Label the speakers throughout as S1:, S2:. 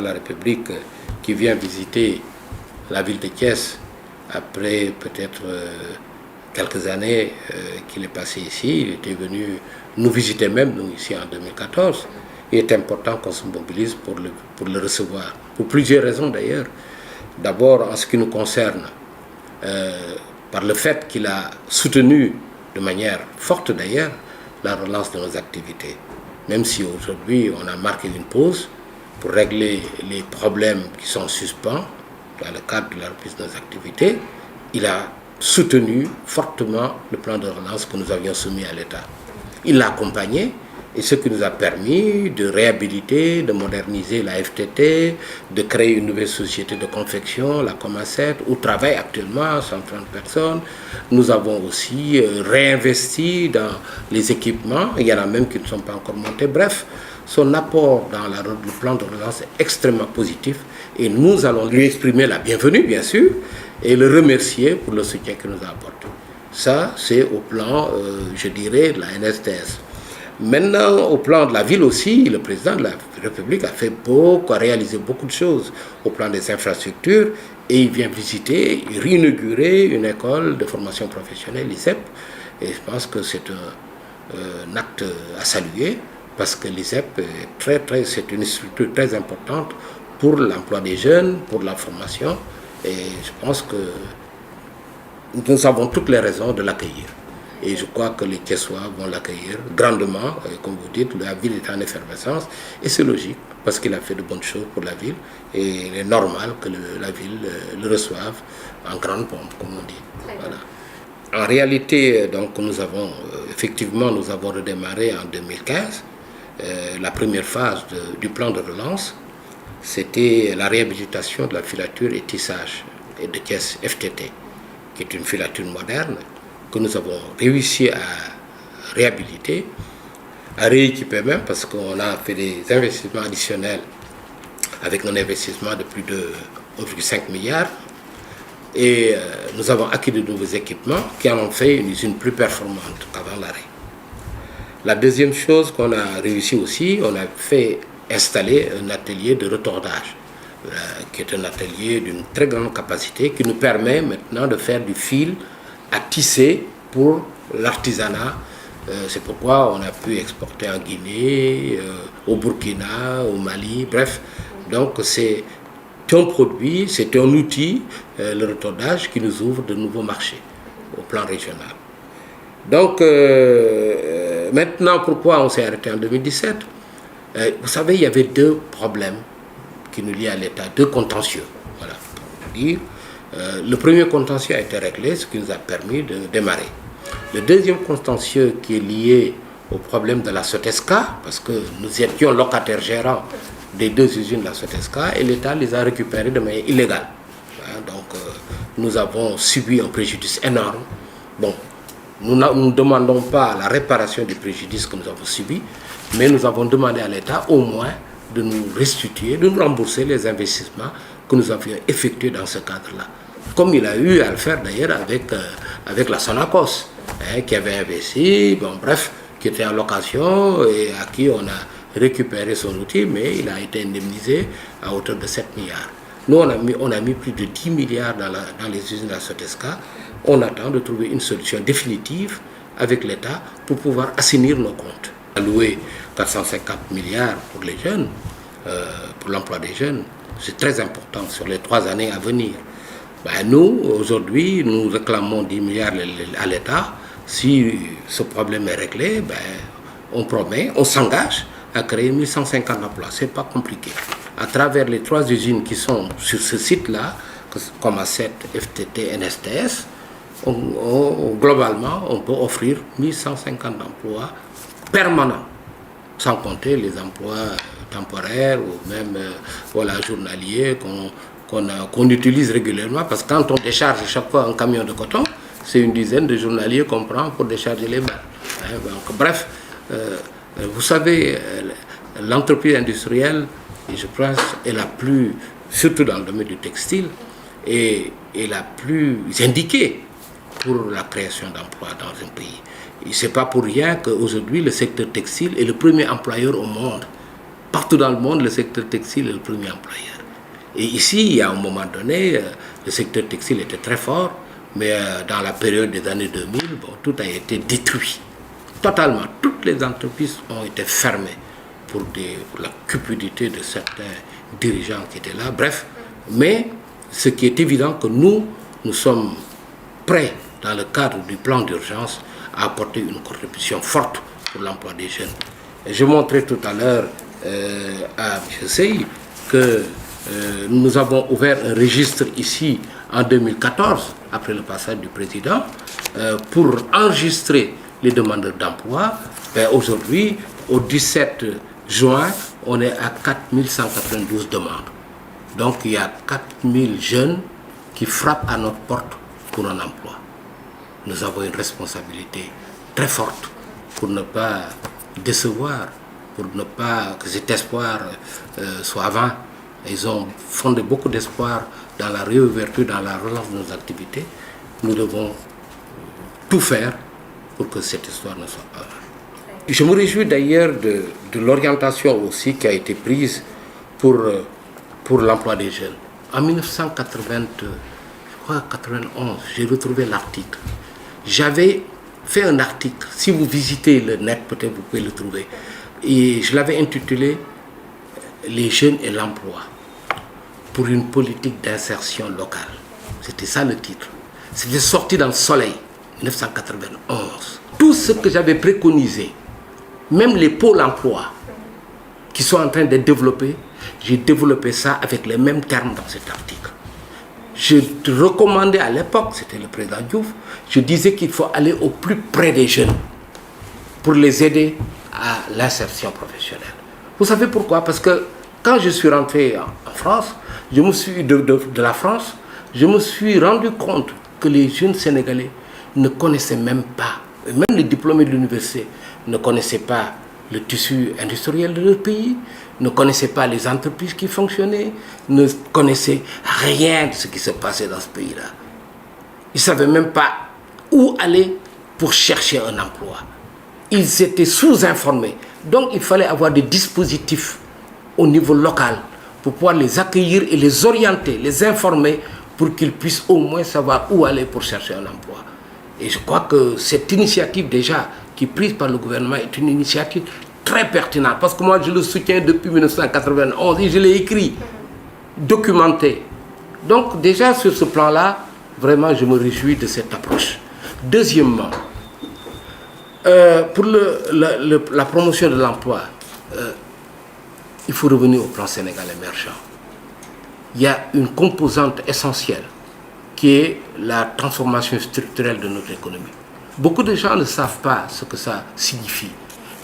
S1: de la République qui vient visiter la ville de Thiès après peut-être quelques années qu'il est passé ici. Il était venu nous visiter même, nous, ici en 2014. Il est important qu'on se mobilise pour le recevoir, pour plusieurs raisons d'ailleurs. D'abord, en ce qui nous concerne, par le fait qu'il a soutenu de manière forte d'ailleurs la relance de nos activités. Même si aujourd'hui on a marqué une pause pour régler les problèmes qui sont suspens dans le cadre de la reprise de nos activités, il a soutenu fortement le plan de relance que nous avions soumis à l'État. Il l'a accompagné, et ce qui nous a permis de réhabiliter, de moderniser la FTT, de créer une nouvelle société de confection, la Comasset, où travaillent actuellement 130 personnes. Nous avons aussi réinvesti dans les équipements, il y en a même qui ne sont pas encore montés. Bref, son apport dans le plan de relance est extrêmement positif et nous allons lui exprimer la bienvenue, bien sûr, et le remercier pour le soutien qu'il nous a apporté. Ça, c'est au plan, je dirais, de la NSTS. Maintenant, au plan de la ville aussi, le président de la République a réalisé beaucoup de choses au plan des infrastructures et il vient visiter, réinaugurer une école de formation professionnelle, l'ISEP. Et je pense que c'est un acte à saluer parce que l'ISEP c'est une structure très importante pour l'emploi des jeunes, pour la formation. Et je pense que nous avons toutes les raisons de l'accueillir. Et je crois que les Thiessois vont l'accueillir grandement. Et comme vous dites, la ville est en effervescence. Et c'est logique, parce qu'il a fait de bonnes choses pour la ville. Et il est normal que la ville le reçoive en grande pompe, comme on dit. Voilà. En réalité, donc, nous avons redémarré en 2015. La première phase du plan de relance, c'était la réhabilitation de la filature et tissage de Thiès FTT, qui est une filature moderne, que nous avons réussi à réhabiliter, à rééquiper même, parce qu'on a fait des investissements additionnels avec un investissement de plus de 1,5 milliard. Et nous avons acquis de nouveaux équipements qui en ont fait une usine plus performante qu'avant l'arrêt. La deuxième chose qu'on a réussi aussi, on a fait installer un atelier de retordage, qui est un atelier d'une très grande capacité, qui nous permet maintenant de faire du fil à tisser pour l'artisanat. C'est pourquoi on a pu exporter en Guinée, au Burkina, au Mali, bref. Donc c'est un produit, c'est un outil, le retordage, qui nous ouvre de nouveaux marchés au plan régional. Donc maintenant, pourquoi on s'est arrêté en 2017 ? Vous savez, il y avait deux problèmes qui nous lient à l'État, deux contentieux. Voilà, pour dire. Le premier contentieux a été réglé, ce qui nous a permis de démarrer. Le deuxième contentieux qui est lié au problème de la Sotesca, parce que nous étions locataires gérants des deux usines de la Sotesca et l'État les a récupérées de manière illégale. Donc nous avons subi un préjudice énorme. Bon, nous ne demandons pas la réparation du préjudice que nous avons subi, mais nous avons demandé à l'État au moins de nous restituer, de nous rembourser les investissements que nous avions effectués dans ce cadre-là. Comme il a eu à le faire d'ailleurs avec la Sonacos, qui avait investi, bon, bref, qui était en location et à qui on a récupéré son outil, mais il a été indemnisé à hauteur de 7 milliards. Nous, on a mis plus de 10 milliards dans les usines de la Sotesca. On attend de trouver une solution définitive avec l'État pour pouvoir assainir nos comptes. Allouer 450 milliards pour les jeunes, pour l'emploi des jeunes, c'est très important sur les 3 années à venir. Nous, aujourd'hui, nous réclamons 10 milliards à l'État. Si ce problème est réglé, on promet, on s'engage à créer 1150 emplois. Ce n'est pas compliqué. À travers les 3 usines qui sont sur ce site-là, comme A7, FTT, NSTS, globalement, on peut offrir 1150 emplois permanents, sans compter les emplois temporaires ou même journaliers qu'on utilise régulièrement, parce que quand on décharge chaque fois un camion de coton, c'est une dizaine de journaliers qu'on prend pour décharger les balles. Donc, bref, vous savez, l'entreprise industrielle, je pense, est la plus, surtout dans le domaine du textile, est la plus indiquée pour la création d'emplois dans un pays. Et ce n'est pas pour rien qu'aujourd'hui, le secteur textile est le premier employeur au monde. Partout dans le monde, le secteur textile est le premier employeur. Et ici, il y a un moment donné, le secteur textile était très fort, mais dans la période des années 2000, tout a été détruit. Totalement. Toutes les entreprises ont été fermées pour la cupidité de certains dirigeants qui étaient là. Bref, mais ce qui est évident que nous sommes prêts, dans le cadre du plan d'urgence, à apporter une contribution forte pour l'emploi des jeunes. Et je montrais tout à l'heure à M. Sey que nous avons ouvert un registre ici en 2014, après le passage du président, pour enregistrer les demandeurs d'emploi. Aujourd'hui, au 17 juin, on est à 4192 demandes. Donc il y a 4000 jeunes qui frappent à notre porte pour un emploi. Nous avons une responsabilité très forte pour ne pas décevoir, pour ne pas que cet espoir soit vain. Ils ont fondé beaucoup d'espoir dans la réouverture, dans la relance de nos activités. Nous devons tout faire pour que cette histoire ne soit pas vaine. Je me réjouis d'ailleurs de l'orientation aussi qui a été prise pour l'emploi des jeunes. En 1991, j'ai retrouvé l'article. J'avais fait un article, si vous visitez le net, peut-être vous pouvez le trouver, et je l'avais intitulé « Les jeunes et l'emploi pour une politique d'insertion locale ». C'était ça le titre. C'était sorti dans le Soleil, 1991. Tout ce que j'avais préconisé, même les pôles emploi qui sont en train de développer, j'ai développé ça avec les mêmes termes dans cet article. Je recommandais à l'époque, c'était le président Diouf, je disais qu'il faut aller au plus près des jeunes pour les aider à l'insertion professionnelle. Vous savez pourquoi? Parce que quand je suis rentré en France, de la France, je me suis rendu compte que les jeunes Sénégalais ne connaissaient même pas, même les diplômés de l'université, ne connaissaient pas le tissu industriel de leur pays, ne connaissaient pas les entreprises qui fonctionnaient, ne connaissaient rien de ce qui se passait dans ce pays-là. Ils ne savaient même pas où aller pour chercher un emploi. Ils étaient sous-informés. Donc il fallait avoir des dispositifs au niveau local pour pouvoir les accueillir et les orienter, les informer pour qu'ils puissent au moins savoir où aller pour chercher un emploi. Et je crois que cette initiative déjà qui est prise par le gouvernement est une initiative très pertinente, parce que moi je le soutiens depuis 1991 et je l'ai écrit, documenté. Donc déjà sur ce plan-là, vraiment je me réjouis de cette approche. Deuxièmement, pour la promotion de l'emploi, il faut revenir au plan Sénégal émergent. Il y a une composante essentielle qui est la transformation structurelle de notre économie. Beaucoup de gens ne savent pas ce que ça signifie.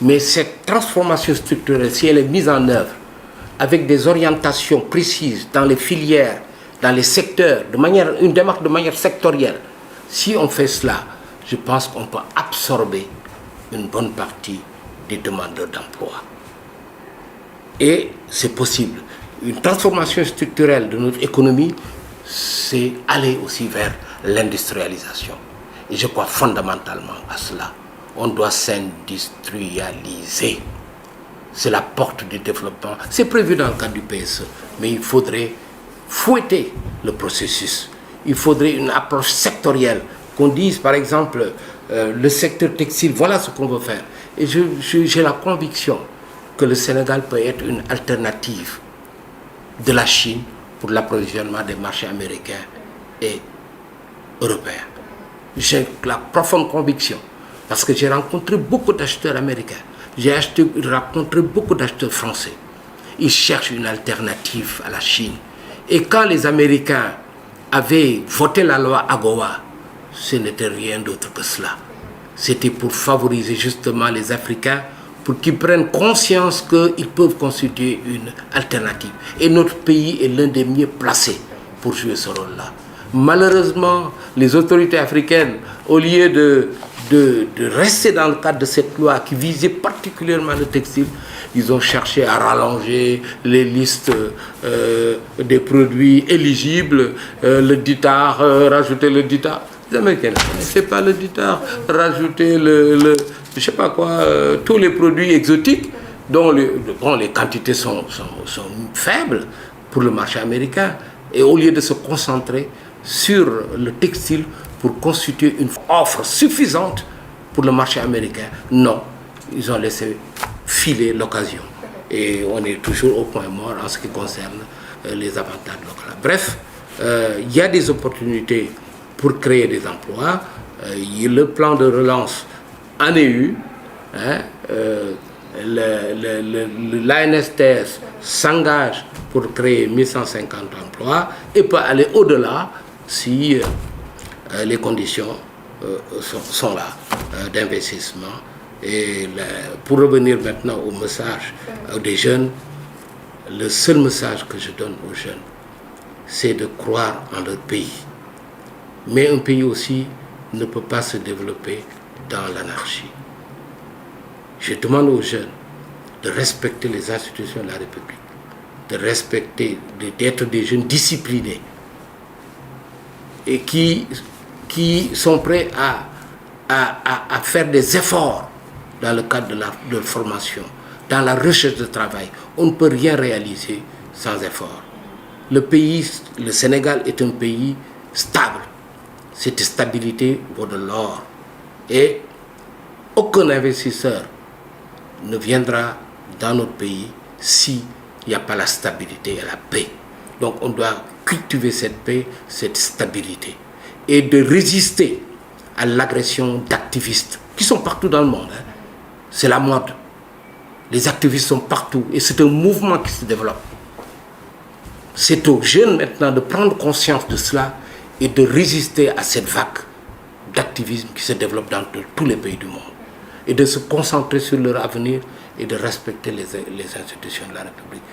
S1: Mais cette transformation structurelle, si elle est mise en œuvre avec des orientations précises dans les filières, dans les secteurs, une démarche de manière sectorielle, si on fait cela, je pense qu'on peut absorber une bonne partie des demandeurs d'emploi. Et c'est possible. Une transformation structurelle de notre économie, c'est aller aussi vers l'industrialisation. Et je crois fondamentalement à cela. On doit s'industrialiser. C'est la porte du développement. C'est prévu dans le cadre du PSE. Mais il faudrait fouetter le processus. Il faudrait une approche sectorielle. Qu'on dise, par exemple, le secteur textile, voilà ce qu'on veut faire. Et j'ai la conviction que le Sénégal peut être une alternative de la Chine pour l'approvisionnement des marchés américains et européens. J'ai la profonde conviction, parce que j'ai rencontré beaucoup d'acheteurs américains, j'ai rencontré beaucoup d'acheteurs français. Ils cherchent une alternative à la Chine. Et quand les Américains avaient voté la loi AGOA, ce n'était rien d'autre que cela. C'était pour favoriser justement les Africains, pour qu'ils prennent conscience qu'ils peuvent constituer une alternative. Et notre pays est l'un des mieux placés pour jouer ce rôle-là. Malheureusement, les autorités africaines, au lieu de rester dans le cadre de cette loi qui visait particulièrement le textile, ils ont cherché à rallonger les listes des produits éligibles, le ditar, rajouter le ditar. Les Américains ne connaissaient pas le ditar, rajouter je sais pas quoi, tous les produits exotiques. dont les quantités sont faibles pour le marché américain. Et au lieu de se concentrer sur le textile pour constituer une offre suffisante pour le marché américain, non, ils ont laissé filer l'occasion. Et on est toujours au point mort en ce qui concerne les avantages locaux. Bref, il y a des opportunités pour créer des emplois. Le plan de relance en est eu. Hein, l'ANSTS s'engage pour créer 1150 emplois et peut aller au-delà si les conditions sont là d'investissement. Et pour revenir maintenant au message des jeunes, le seul message que je donne aux jeunes, c'est de croire en leur pays. Mais un pays aussi ne peut pas se développer dans l'anarchie. Je demande aux jeunes de respecter les institutions de la République, de respecter, d'être des jeunes disciplinés et qui sont prêts à faire des efforts dans le cadre de leur formation, dans la recherche de travail. On ne peut rien réaliser sans effort. Le pays, le Sénégal est un pays stable. Cette stabilité vaut de l'or. Et aucun investisseur ne viendra dans notre pays s'il n'y a pas la stabilité et la paix. Donc on doit cultiver cette paix, cette stabilité et de résister à l'agression d'activistes qui sont partout dans le monde. Hein. C'est la mode. Les activistes sont partout et c'est un mouvement qui se développe. C'est aux jeunes maintenant de prendre conscience de cela et de résister à cette vague d'activisme qui se développe dans tous les pays du monde. Et de se concentrer sur leur avenir et de respecter les institutions de la République.